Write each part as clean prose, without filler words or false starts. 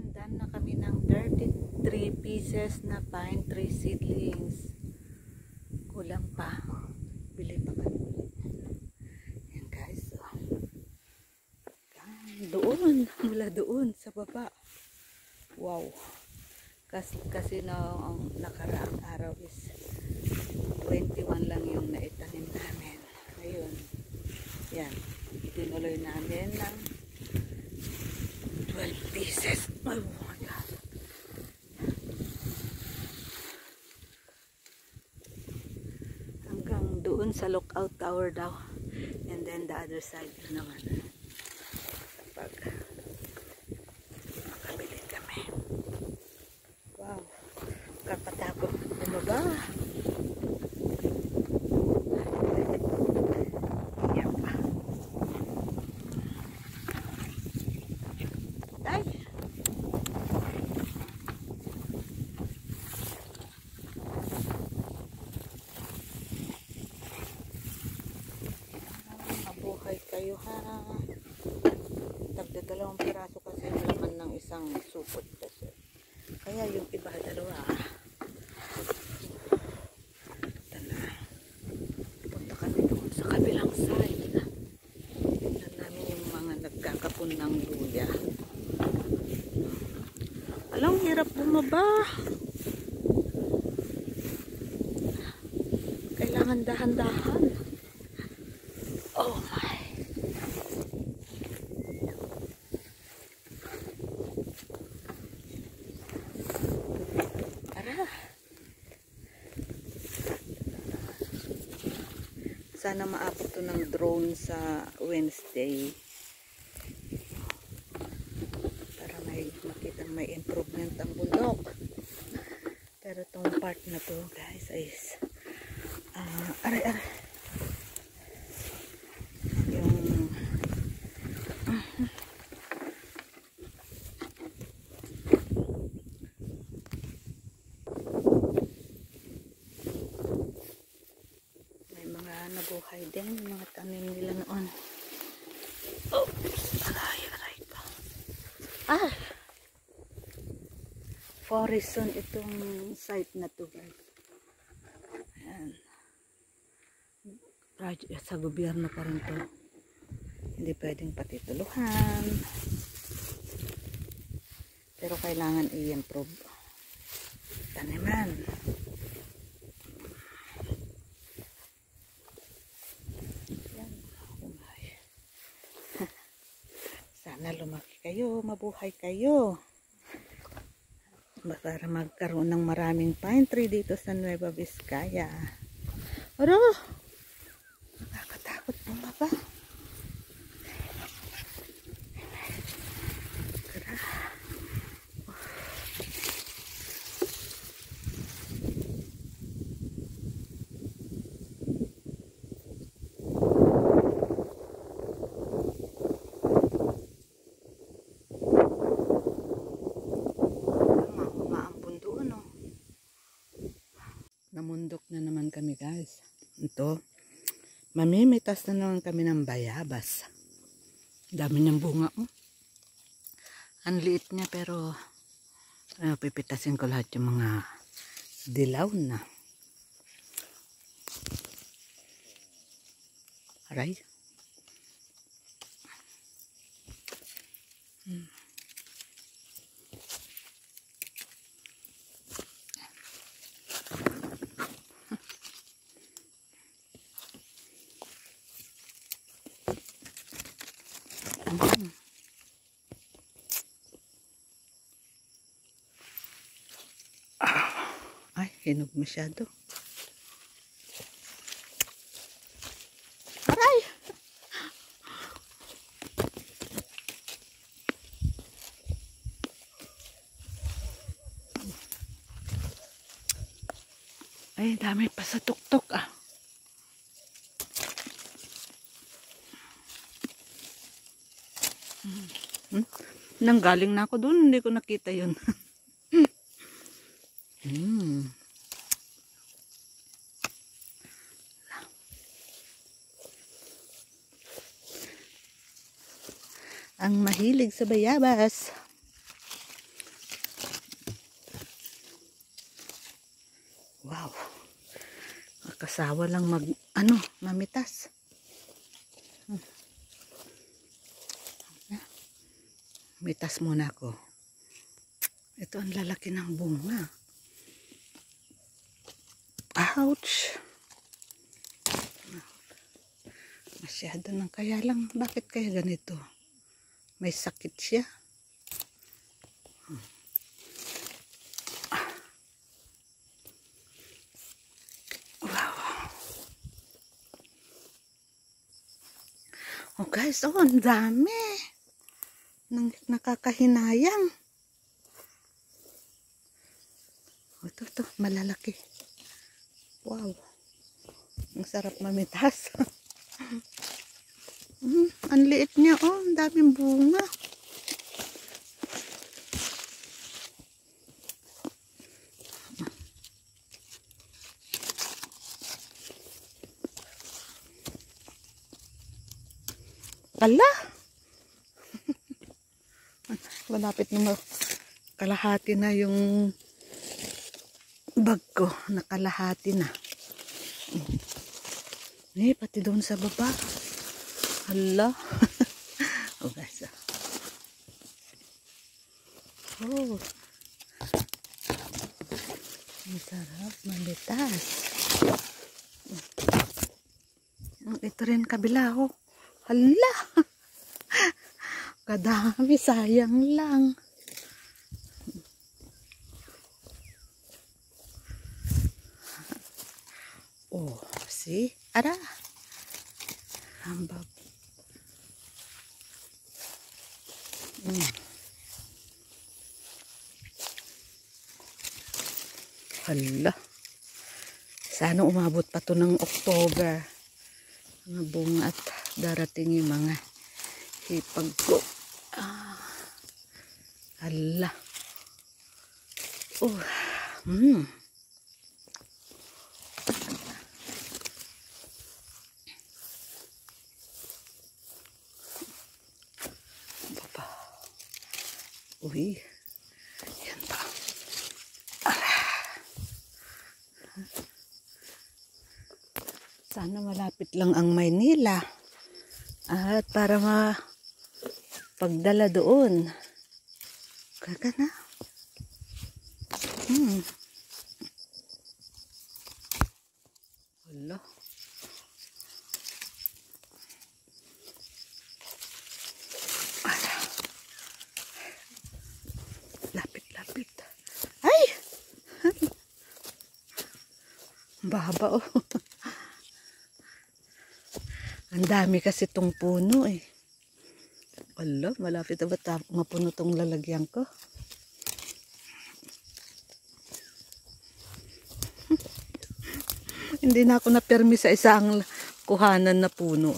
Nakasandan na kami ng 33 pieces na pine tree seedlings. Kulang pa. Bili pa kami. Yan guys. So. Doon. Mula doon sa baba. Wow. Kasi na ang nakaraang araw is 21 lang yung naitanim namin. Ayun. Yan. Tinuloy namin ng 12 pieces. Oh my God. Hanggang doon sa lookout tower daw. And then the other side naman. Kapag makabili kami. Wow. Kapatakot bumaba. Yan pa. Ay! Mabuhay kayo ha. Tagda 2 piraso kasi naman ng isang supot kasi. Kaya yung iba dalawa. Punta kami doon sa kabilang side. Tignan namin yung mga nagkakapon ng luya. Alam, hirap bumaba. Kailangan dahan-dahan. Oh my. Tara. Sana maabot to ng drone sa Wednesday. Para makita may improvement ang bundok. Pero itong part na to guys is aray. Yung may mga nabuhay din, mga tanim nila noon. Oops, aray pa. Forest zone itong site na to guys. Ayan. Project sa gobyerno pa rin to. Hindi pwedeng patituluhan. Pero kailangan i-improve. Taniman. Yan. Sana lumaki kayo, mabuhay kayo. Para magkaroon ng maraming pine tree dito sa Nueva Vizcaya. Aro! Nakakatakot bumaba. Namundok na naman kami guys. Ito, mamimitas na naman kami ng bayabas. Dami ng bunga. Ang liit niya pero pipitasin ko lahat yung mga dilaw na. Aray. Ay, hinog masyado. Aray! Ay, dami pa sa tuktok ah. Nanggaling na ako doon, hindi ko nakita yun. Ang mahilig sa bayabas. Wow. Kasawa lang mamitas. Mitas muna ako. Ito ang lalaki ng bunga. Ouch! Masyado nang kaya lang. Bakit kaya ganito? May sakit siya. Wow. Oh guys, ang dami. Nakakahinayang. Ito, malalaki. Wow. Ang sarap mamitas. Ang liit niya, ang daming bunga. Ala! Malapit na kalahati na yung bag ko. Nakalahati na. Pati doon sa baba. Hala. Oh guys. Oh. Ang sarap mamitas. Ito rin kabila. Oh. Hala. Kadami, sayang lang. Oh, see? Ara. Hambab. Hala. Sana umabot pa to ng October. Mga bunga at darating yung mga hipag ko. Hala. Oh. Baba. Uy. Yan pa. Sana malapit lang ang Maynila. At para pagdala doon. Kaka na. Wala. Lapit. Ay! Baba oh. Ang dami kasi tong puno eh. Wala, malapit na ba mapuno tong lalagyan ko? Hindi na ako napirmi sa isang kuhanan na puno.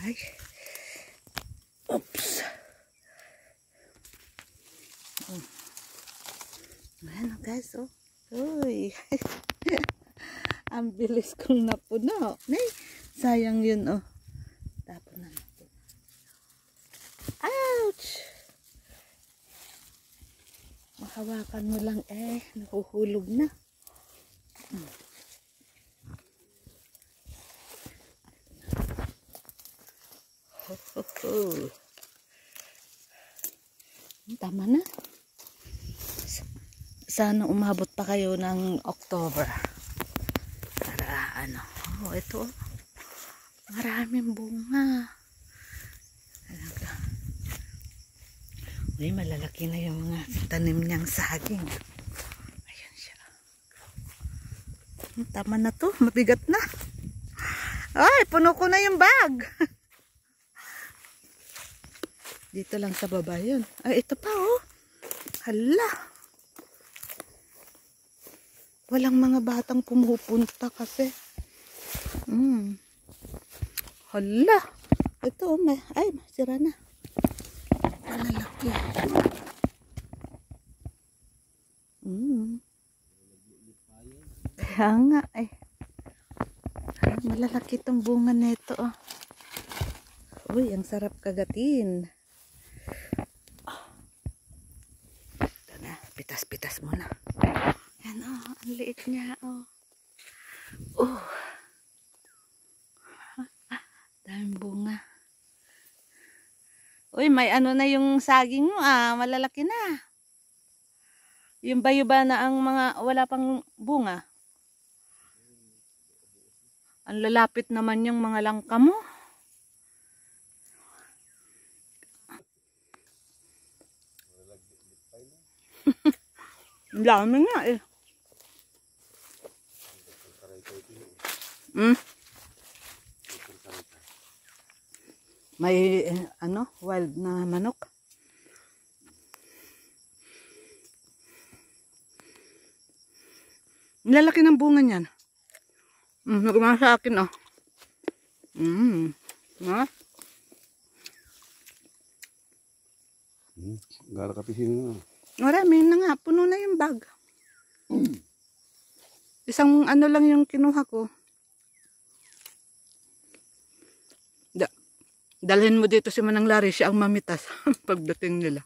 Ay. Oops. Ayan guys, oh. Uy. Ang bilis kong napuno. Sayang yun, oh. Tapon na natin. Ouch! Mahawakan mo lang nahuhulog na. Tama na. Sana umabot pa kayo ng October. Para ito. Maraming bunga. Uy, malalaki na yung mga tanim niyang saging. Ayan siya. Tama na to. Mabigat na. Ay, puno ko na yung bag. Dito lang sa baba yun. Ay, ito pa oh. Hala. Walang mga batang pumupunta kasi. Hala. Ito, sira na. Malalaki. Kaya nga malalaki itong bunga nito. Uy, ang sarap kagatin. Ito na, pitas-pitas muna. Yan. Ayan, oh, ang liit niya, oh. Oh. Daming bunga. Uy, may ano na yung saging mo, malalaki na. Yung bayo ba na ang mga wala pang bunga? Ang lalapit naman yung mga langka mo. Ang dami nga eh. May wild na manok. Lalaki ng bunga niyan. Nagumana sa akin, oh. Ha? Gara kapisin na. Marami na nga. Puno na yung bag. Isang ano lang yung kinuha ko. Dalhin mo dito si Manang Larry, siya ang mamitas pagdating nila.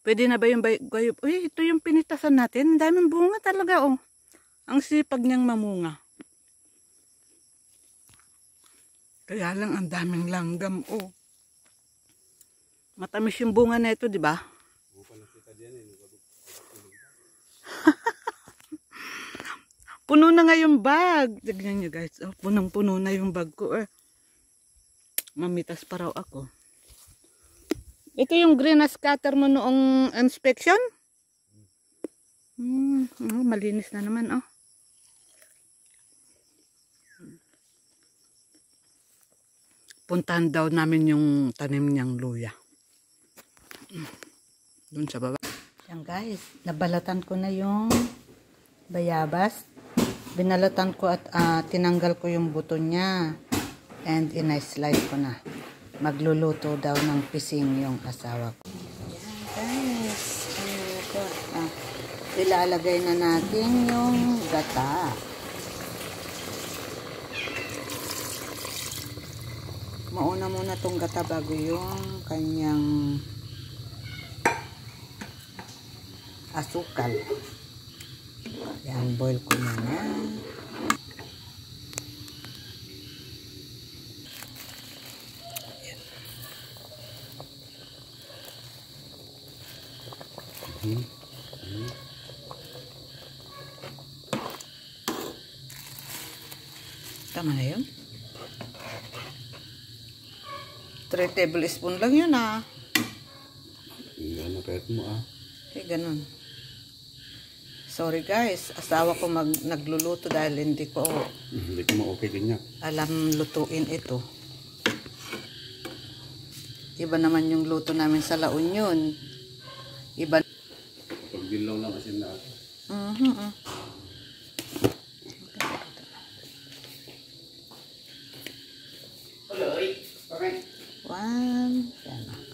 Pwede na ba yung gayub? Uy, ito yung pinitasan natin. Ang daming bunga talaga, oh. Ang sipag niyang mamunga. Kaya lang ang daming langgam, oh. Matamis yung bunga na ito, di ba? Puno na nga yung bag. Tignan nyo guys. Oh, punong-puno na yung bag ko. Mamitas pa raw ako. Ito yung green na scatter mo noong inspection? Malinis na naman. Oh. Puntahan daw namin yung tanim niyang luya. Doon sa baba. Yan guys. Nabalatan ko na yung bayabas. Binalatan ko at tinanggal ko yung buto niya. And in-slice ko na. Magluluto daw ng pising yung asawa ko. Yan guys. Ilalagay na natin yung gata. Mauna muna tong gata bago yung kanyang asukal. Yan, boil ko muna. Tama na yun? 3 tablespoon lang yun Yan, nakayat mo ganun. Sorry guys, asawa ko nagluluto dahil hindi ko ma-okay ganyan. alam lutuin ito. Iba naman yung luto namin sa La Union. Iba. Pag dilaw lang kasi na ako.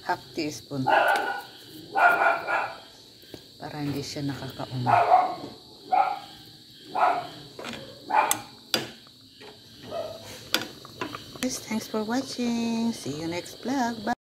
Half teaspoon. Para hindi siya nakakaunga. Thanks for watching. See you next vlog. Bye.